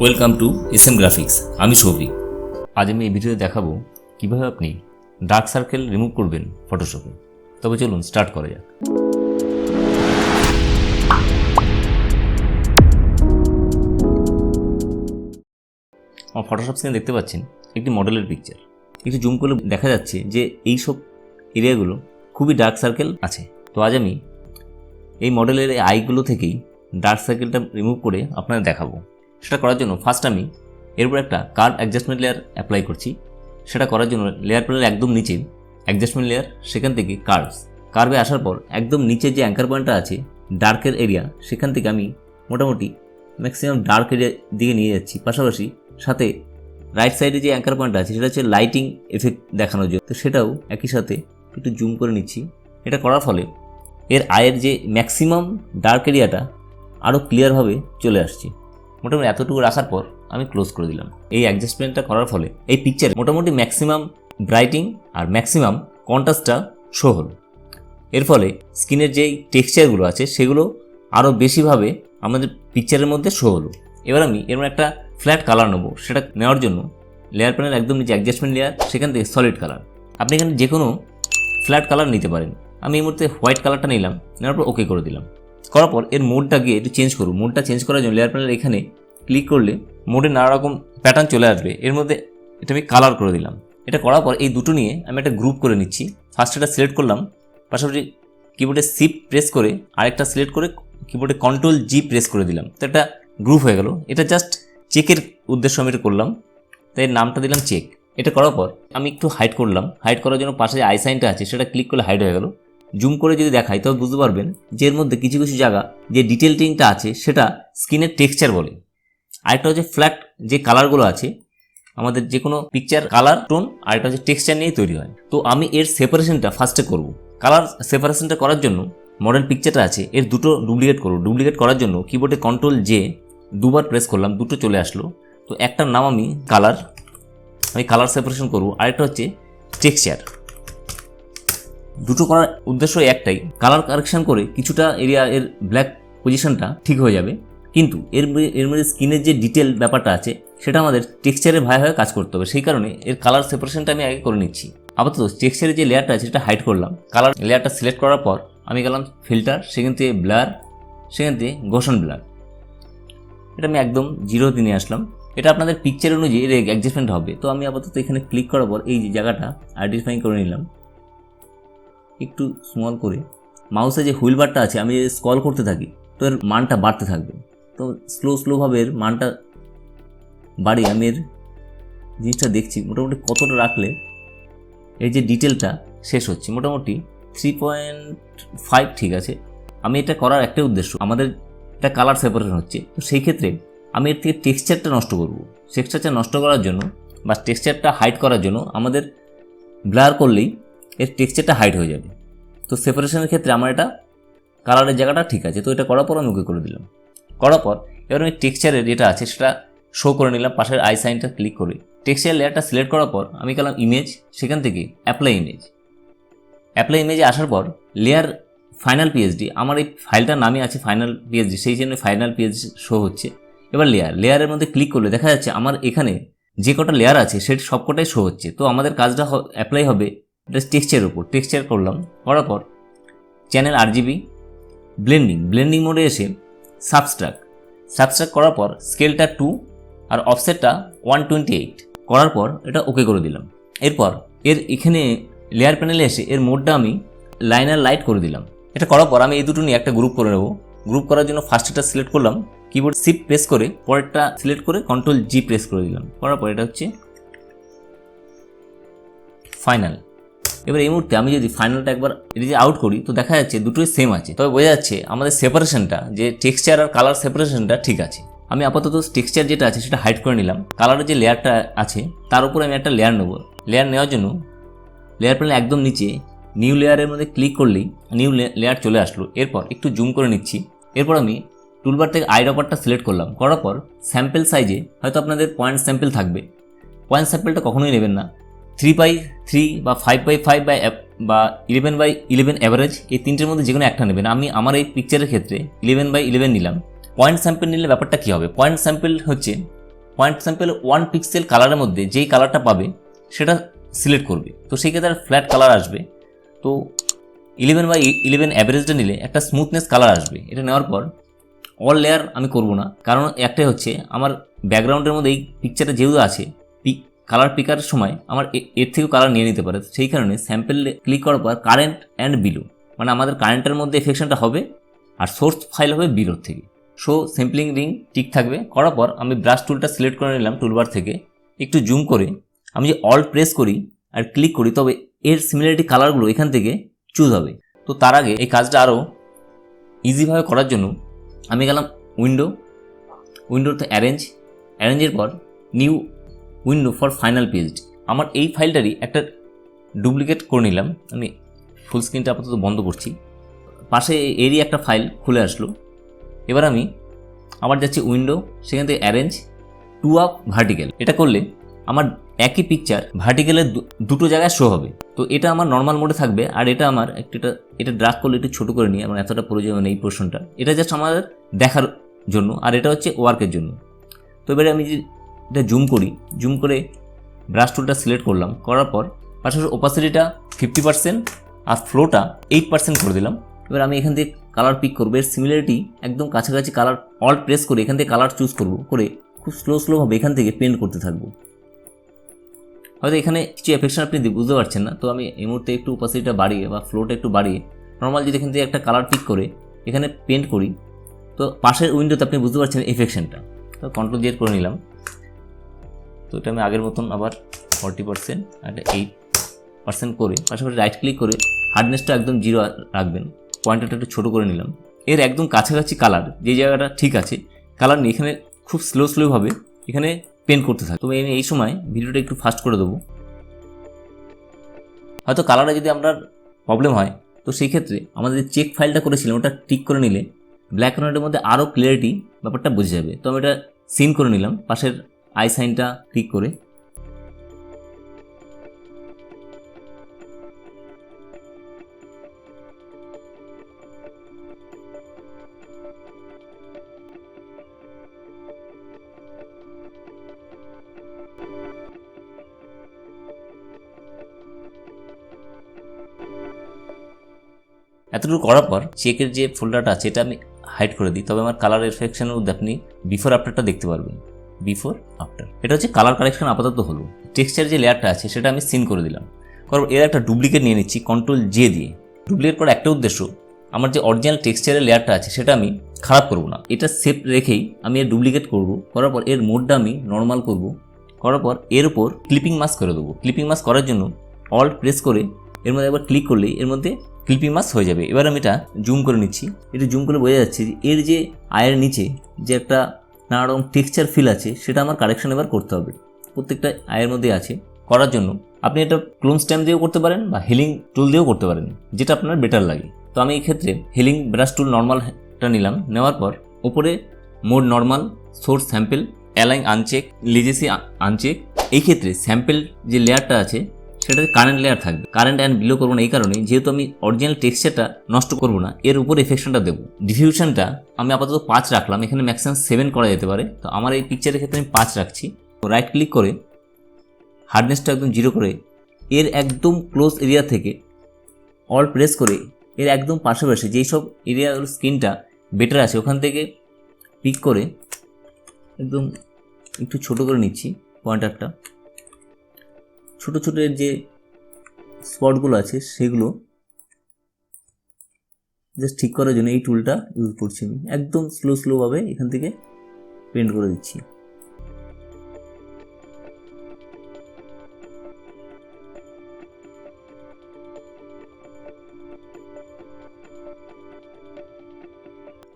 Welcome to SM graphics. আমি সৌভিক। আজ আমি এই ভিডিওতে দেখাবো কিভাবে আপনি ডার্ক সার্কেল রিমুভ করবেন ফটোশপে। তবে চলুন স্টার্ট করা যাক। আমার ফটোশপ স্ক্রিনে দেখতে পাচ্ছেন একটি মডেলের পিকচার। একটু জুম করলে দেখা যাচ্ছে যে এই সব এরিয়াগুলো খুবই ডার্ক সার্কেল আছে। তো আজ আমি এই মডেলের এই আইগুলো থেকেই ডার্ক সার্কেলটা রিমুভ করে আপনাদের দেখাবো। সেটা করার জন্য ফার্স্ট আমি এর উপর একটা কার্ভ অ্যাডজাস্টমেন্ট লেয়ার অ্যাপ্লাই করছি। সেটা করার জন্য লেয়ার প্যানেলের একদম নিচে অ্যাডজাস্টমেন্ট লেয়ার, সেখান থেকে কার্ভে আসার পর একদম নিচে যে অ্যাঙ্কার পয়েন্টটা আছে ডার্কের এরিয়া, সেখান থেকে আমি মোটামুটি ম্যাক্সিমাম ডার্ক এরিয়া দিকে নিয়ে যাচ্ছি। পাশাপাশি সাথে রাইট সাইডে যে অ্যাঙ্কার পয়েন্টটা আছে সেটা হচ্ছে লাইটিং এফেক্ট দেখানোর জন্য, তো সেটাও একই সাথে একটু জুম করে নিচ্ছি। এটা করার ফলে এর আয়ের যে ম্যাক্সিমাম ডার্ক এরিয়াটা আরও ক্লিয়ারভাবে চলে আসছে। মোটামুটি এতটুকু রাখার পর আমি ক্লোজ করে দিলাম। এই অ্যাডজাস্টমেন্টটা করার ফলে এই পিকচারে মোটামুটি ম্যাক্সিমাম ব্রাইটিং আর ম্যাক্সিমাম কন্ট্রাস্টটা শো হলো। এর ফলে স্কিনের যেই টেক্সচারগুলো আছে সেগুলো আরও বেশিভাবে আমাদের পিকচারের মধ্যে শো হলো। এবার আমি এর একটা ফ্ল্যাট কালার নেবো। সেটা নেওয়ার জন্য লেয়ার প্যানেল একদম নিচে অ্যাডজাস্টমেন্ট লেয়ার, সেখান থেকে সলিড কালার। আপনি এখানে যে কোনো ফ্ল্যাট কালার নিতে পারেন। আমি এই মুহূর্তে হোয়াইট কালারটা নিলাম, নেওয়ার পর ওকে করে দিলাম। করার পর এর মোডটা গিয়ে একটু চেঞ্জ করুন। মোডটা চেঞ্জ করার জন্য লেয়ার প্যানেল এখানে ক্লিক করলে মোডে নানা রকম প্যাটার্ন চলে আসবে। এর মধ্যে এটা আমি কালার করে দিলাম। এটা করার পর এই দুটো নিয়ে আমি একটা গ্রুপ করে নিচ্ছি। ফার্স্ট এটা সিলেক্ট করলাম, পাশাপাশি কিবোর্ডে শিফট প্রেস করে আরেকটা সিলেক্ট করে কিবোর্ডে কন্ট্রোল জি প্রেস করে দিলাম। তো এটা গ্রুপ হয়ে গেল। এটা জাস্ট চেকের উদ্দেশ্য আমি এটা করলাম, তাই এর নামটা দিলাম চেক। এটা করার পর আমি একটু হাইড করলাম। হাইড করার জন্য পাশে যে আই সাইনটা আছে সেটা ক্লিক করলে হাইড হয়ে গেল। জুম করে যদি দেখাই তবে বুঝতে পারবেন যে এর মধ্যে কিছু কিছু জায়গা যে ডিটেলটিংটা আছে সেটা স্কিনের টেক্সচার বলে। আরেকটা হচ্ছে ফ্ল্যাট যে কালারগুলো আছে আমাদের যে কোনো পিকচার কালার টোন, আরেকটা হচ্ছে টেক্সচার নিয়ে তৈরি হয়। তো আমি এর সেপারেশনটা ফার্স্টে করব। কালার সেপারেশনটা করার জন্য মডেল পিকচারটা আছে এর দুটো ডুপ্লিকেট করব। ডুপ্লিকেট করার জন্য কিবোর্ডে কন্ট্রোল জে দুবার প্রেস করলাম, দুটো চলে আসলো। তো একটার নাম আমি কালার সেপারেশন করব, আরেকটা হচ্ছে টেক্সচার। দুটো করার উদ্দেশ্য একটাই, কালার কারেকশন করে কিছুটা এরিয়া এর ব্ল্যাক পজিশনটা ঠিক হয়ে যাবে, কিন্তু এর মধ্যে স্কিনের যে ডিটেল ব্যাপারটা আছে সেটা আমাদের টেক্সচারে ভালোভাবে কাজ করতে হবে। সেই কারণে এর কালার সেপারেশনটা আমি আগে করে নিচ্ছি। আপাতত টেক্সচারের যে লেয়ারটা আছে সেটা হাইড করলাম। কালার লেয়ারটা সিলেক্ট করার পর আমি গেলাম ফিল্টার, সেখান থেকে ব্লার, সেখান থেকে গোশন ব্লার। এটা আমি একদম জিরোতে নিয়ে আসলাম। এটা আপনাদের পিকচার অনুযায়ী এর অ্যাডজাস্টমেন্ট হবে। তো আমি আপাতত এখানে ক্লিক করার পর এই যে জায়গাটা আইডেন্টিফাই করে নিলাম একটু স্মল করে। মাউসে যে হুইল বারটা আছে আমি যদি স্ক্রল করতে থাকি তো এর মানটা বাড়তে থাকবে। তো স্লোভাবে এর মানটা বাড়িয়ে আমি এর জিনিসটা দেখছি মোটামুটি কতটা রাখলে এই যে ডিটেলটা শেষ হচ্ছে। মোটামুটি 3.5 ঠিক আছে। আমি এটা করার একটাই উদ্দেশ্য, আমাদের এটা কালার সেপারেশন হচ্ছে। তো সেই ক্ষেত্রে আমি এর থেকে টেক্সচারটা নষ্ট করব। টেক্সচারটা নষ্ট করার জন্য বা টেক্সচারটা হাইড করার জন্য আমাদের ব্লার করলেই এর টেক্সচারটা হাইড হয়ে যাবে। তো সেপারেশনের ক্ষেত্রে আমার এটা কালারের জায়গাটা ঠিক আছে। তো এটা করার পর আমি ওকে করে দিলাম। করার পর এবার আমি টেক্সচারের যেটা আছে সেটা শো করে নিলাম। পাশের আই সাইনটা ক্লিক করে টেক্সচার লেয়ারটা সিলেক্ট করার পর আমি গেলাম ইমেজ, সেখান থেকে অ্যাপ্লাই ইমেজে আসার পর লেয়ার ফাইনাল পিএইচডি, আমার এই ফাইলটার নামই আছে ফাইনাল পিএইচডি, সেই জন্য ফাইনাল পিএইচডি শো হচ্ছে। এবার লেয়ারের মধ্যে ক্লিক করলে দেখা যাচ্ছে আমার এখানে যে কটা লেয়ার আছে সেটা সবকটাই শো হচ্ছে। তো আমাদের কাজটা অ্যাপ্লাই হবে এটা টেক্সচারের উপর। টেক্সচার করলাম, করার পর চ্যানেল আরজিবি, ব্লেন্ডিং মোডে এসে সাবস্ট্রাক্ট করার পর স্কেলটা 2 আর অফসেটটা 128 করার পর এটা ওকে করে দিলাম। এরপর এর এখানে লেয়ার প্যানেলে এসে এর মোডটা আমি লাইনার লাইট করে দিলাম। এটা করার পর আমি এই দুটো নিয়ে একটা গ্রুপ করে নেব। গ্রুপ করার জন্য ফার্স্ট এটা সিলেক্ট করলাম, কিবোর্ড শিফট প্রেস করে পরেরটা সিলেক্ট করে কন্ট্রোল জি প্রেস করে দিলাম। করার পর এটা হচ্ছে ফাইনাল। এবার এই মুহূর্তে আমি যদি ফাইনালটা একবার এটা যে আউট করি তো দেখা যাচ্ছে দুটোই সেম আছে। তবে বোঝা যাচ্ছে আমাদের সেপারেশনটা যে টেক্সচার আর কালার সেপারেশনটা ঠিক আছে। আমি আপাতত টেক্সচার যেটা আছে সেটা হাইড করে নিলাম। কালারের যে লেয়ারটা আছে তার উপরে আমি একটা লেয়ার নেব। লেয়ার নেওয়ার জন্য লেয়ার প্যানেল একদম নিচে নিউ লেয়ারের মধ্যে ক্লিক করলেই নিউ লেয়ার চলে আসলো। এরপর একটু জুম করে নিচ্ছি। এরপর আমি টুলবার থেকে আইড্রপারটা সিলেক্ট করলাম। করার পর স্যাম্পল সাইজে হয়তো আপনাদের পয়েন্ট স্যাম্পল থাকবে। পয়েন্ট স্যাম্পলটা কখনোই নেবেন না। 3x3 বা 5x5 বা 11x11 অ্যাভারেজ, এই তিনটের মধ্যে যে কোনো একটা নেবেন। আমি আমার এই পিকচারের ক্ষেত্রে 11x11 নিলাম। পয়েন্ট স্যাম্পল নিলে ব্যাপারটা কী হবে, পয়েন্ট স্যাম্পল হচ্ছে পয়েন্ট স্যাম্পেল 1 পিক্সেল কালারের মধ্যে যেই কালারটা পাবে সেটা সিলেক্ট করবে। তো সেই ক্ষেত্রে ফ্ল্যাট কালার আসবে। তো 11/11 অ্যাভারেজটা নিলে একটা স্মুথনেস কালার আসবে। এটা নেওয়ার পর অল লেয়ার আমি করব না, কারণ একটাই হচ্ছে আমার ব্যাকগ্রাউন্ডের মধ্যে এই পিকচারটা যেহেতু আছে, কালার পিকার সময় আমার এর থেকেও কালার নিয়ে নিতে পারে। সেই কারণে স্যাম্পেল ক্লিক করার পর কারেন্ট অ্যান্ড বিলো, মানে আমাদের কারেন্টের মধ্যে এফেকশনটা হবে আর সোর্স ফাইল হবে বিলোর থেকে। সো স্যাম্পলিং রিং ঠিক থাকবে। করার পর আমি ব্রাশ টুলটা সিলেক্ট করে নিলাম টুলবার থেকে, একটু জুম করে আমি যে অল প্রেস করি আর ক্লিক করি তবে এর সিমিলারিটি কালারগুলো এখান থেকে চুজ হবে। তো তার আগে এই কাজটা আরও ইজিভাবে করার জন্য আমি গেলাম উইন্ডোতে অ্যারেঞ্জের পর new window for final paged. আমার এই ফাইলটারই একটা ডুপ্লিকেট করে নিলাম। আমি ফুল স্ক্রিনটা আপাতত বন্ধ করছি। পাশে এরই একটা ফাইল খুলে আসলো। এবার আমি আবার যাচ্ছি উইন্ডো, সেখান থেকে অ্যারেঞ্জ টু আপ ভার্টিক্যাল। এটা করলে আমার একই পিকচার ভার্টিক্যালের দুটো জায়গায় শো হবে। তো এটা আমার নর্মাল মোডে থাকবে। আর এটা আমার এটা ড্রাগ করলে একটু ছোটো করে নিই, আমার এতটা প্রয়োজন নেই এই পোর্শনটা। এটা জাস্ট আমাদের দেখার জন্য, আর এটা হচ্ছে ওয়ার্কের জন্য। তো এবারে আমি যে এটা জুম করে ব্রাশ টুলটা সিলেক্ট করলাম। করার পর পাশাপাশি ওপাসিটিটা 50% আর ফ্লোটা 8% করে দিলাম। এবার আমি এখান থেকে কালার পিক করবো, এর সিমিলারিটি একদম কাছাকাছি কালার অল প্রেস করে এখান থেকে কালার চুজ করবো, করে খুব স্লোভাবে এখান থেকে পেন্ট করতে থাকবো। হয়তো এখানে কিছু এফেকশন আপনি বুঝতে পারছেন না, তো আমি এই মুহূর্তে একটু ওপাসিটিটা বাড়িয়ে বা ফ্লোটা একটু বাড়িয়ে নর্মাল যদি এখান থেকে একটা কালার পিক করে এখানে পেন্ট করি, তো পাশের উইন্ডোতে আপনি বুঝতে পারছেন এফেকশনটা। তো কন্ট্রোল দিয়ে করে নিলাম। তো এটা আমি আগের মতন আবার 40% আর 8% করে পাশাপাশি রাইট ক্লিক করে হার্ডনেসটা একদম 0 রাখবেন। পয়েন্টারটা একটু ছোটো করে নিলাম। এর একদম কাছাকাছি কালার যে জায়গাটা ঠিক আছে কালার নিয়ে এখানে খুব স্লোভাবে এখানে পেন্ট করতে থাকি। তো আমি এই সময় ভিডিওটা একটু ফাস্ট করে দেবো। হয়তো কালারে যদি আপনার প্রবলেম হয় তো সেই ক্ষেত্রে আমাদের চেক ফাইলটা করেছিলাম ওটা টিক করে নিলে ব্ল্যাক অ্যান্ড হোয়াইটের মধ্যে আরও ক্লিয়ারিটি ব্যাপারটা বোঝা যাবে। তো আমি এটা সিন করে নিলাম, পাশের আই সাইনটা ক্লিক করে। এতটুকু করার পর চেকের যে ফোল্ডারটা আছে এটা আমি হাইড করে দিই, তবে আমার কালার এফেকশনের মধ্যে আপনি বিফোর আফটারটা দেখতে পারবেন। বিফোর আফটার এটা হচ্ছে কালার কারেকশন আপাতত হলো। টেক্সচার যে লেয়ারটা আছে সেটা আমি সিন করে দিলাম। কারণ এর একটা ডুপ্লিকেট নিয়ে নিচ্ছি কন্ট্রোল জে দিয়ে। ডুপ্লিকেট করার একটা উদ্দেশ্য, আমার যে অরিজিনাল টেক্সচারের লেয়ারটা আছে সেটা আমি খারাপ করব না, এটা সেভ রেখেই আমি এর ডুপ্লিকেট করব। করার পর এর মোডটা আমি নর্মাল করব। করার পর এর উপর ক্লিপিং মাস্ক করে দেবো। ক্লিপিং মাস্ক করার জন্য অল্ট প্রেস করে এর মধ্যে একবার ক্লিক করলেই এর মধ্যে ক্লিপিং মাস্ক হয়ে যাবে। এবার আমি এটা জুম করে নিচ্ছি। এটা জুম করে বোঝা যাচ্ছে যে এর যে আয়ের নিচে যে একটা নানা রকম টেক্সচার ফিল আছে সেটা আমার কারেকশন এবার করতে হবে। প্রত্যেকটা আয়ের মধ্যে আছে। করার জন্য আপনি এটা ক্লোন স্ট্যাম্প দিয়েও করতে পারেন বা হিলিং টুল দিয়েও করতে পারেন, যেটা আপনার বেটার লাগে। তো আমি এই ক্ষেত্রে হিলিং ব্রাশ টুল নর্মালটা নিলাম। নেওয়ার পর উপরে mode normal, source sample, align uncheck, legacy uncheck. এই ক্ষেত্রে স্যাম্পল যে লেয়ারটা আছে সেটা কারেন্ট লেয়ার থাকবে। কারেন্ট অ্যান্ড বিলো করবো না এই কারণে, যেহেতু আমি অরিজিনাল টেক্সচারটা নষ্ট করবো না, এর উপর এফেকশনটা দেবো। ডিফিউশনটা আমি আপাতত 5 রাখলাম, এখানে ম্যাক্সিমাম 7 করা যেতে পারে। তো আমার এই পিকচারের ক্ষেত্রে আমি 5 রাখছি। রাইট ক্লিক করে হার্ডনেসটা একদম 0 করে এর একদম ক্লোজ এরিয়া থেকে অল প্রেস করে এর একদম পাশাপাশি যেই সব এরিয়াগুলো স্কিনটা বেটার আছে ওখান থেকে পিক করে একদম একটু ছোট করে নিচ্ছি। পয়েন্টারটা ছোটো ছোটো এর যে স্পটগুলো আছে সেগুলো জাস্ট ঠিক করার জন্য এই টুলটা ইউজ করছি। আমি একদম স্লোভাবে এখান থেকে পেন্ট করে দিচ্ছি।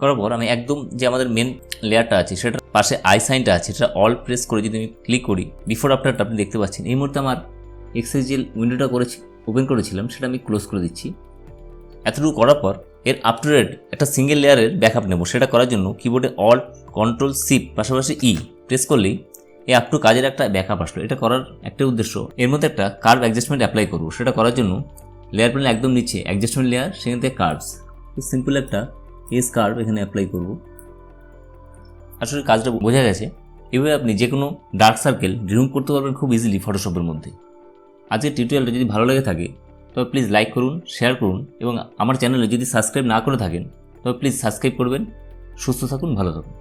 করার পর আমি একদম যে আমাদের মেন লেয়ারটা আছে সেটার পাশে আই সাইনটা আছে সেটা অল প্রেস করে যদি আমি ক্লিক করি, বিফোর আফটারটা আপনি দেখতে পাচ্ছেন। এই মুহূর্তে আমার এক্সএসএল উইন্ডোটা ওপেন করেছিলাম সেটা আমি ক্লোজ করে দিচ্ছি। এতটুকু করার পর এর আপ টু ডেট একটা সিঙ্গেল লেয়ারের ব্যাকআপ নেব। সেটা করার জন্য কিবোর্ডে অল্ট কন্ট্রোল শিফট পাশাপাশি ই প্রেস করলেই এই আপ টু কাজের একটা ব্যাকআপ আসলো। এটা করার একটা উদ্দেশ্য, এর মধ্যে একটা কার্ভ অ্যাডজাস্টমেন্ট অ্যাপ্লাই করবো। সেটা করার জন্য লেয়ার প্যানেল একদম নিচে অ্যাডজাস্টমেন্ট লেয়ার, সেখান থেকে কার্ভস, সিম্পল একটা এস কার্ভ এখানে অ্যাপ্লাই করব। আসলে কাজটা বোঝা গেছে। এভাবে আপনি যে কোনো ডার্ক সার্কেল রিমুভ করতে পারবেন খুব ইজিলি ফটোশপের মধ্যে। আজকের টিউটোরিয়ালটা যদি ভালো লেগে থাকে তবে প্লিজ লাইক করুন, শেয়ার করুন এবং আমার চ্যানেলে যদি সাবস্ক্রাইব না করে থাকেন তবে প্লিজ সাবস্ক্রাইব করবেন। সুস্থ থাকুন, ভালো থাকুন।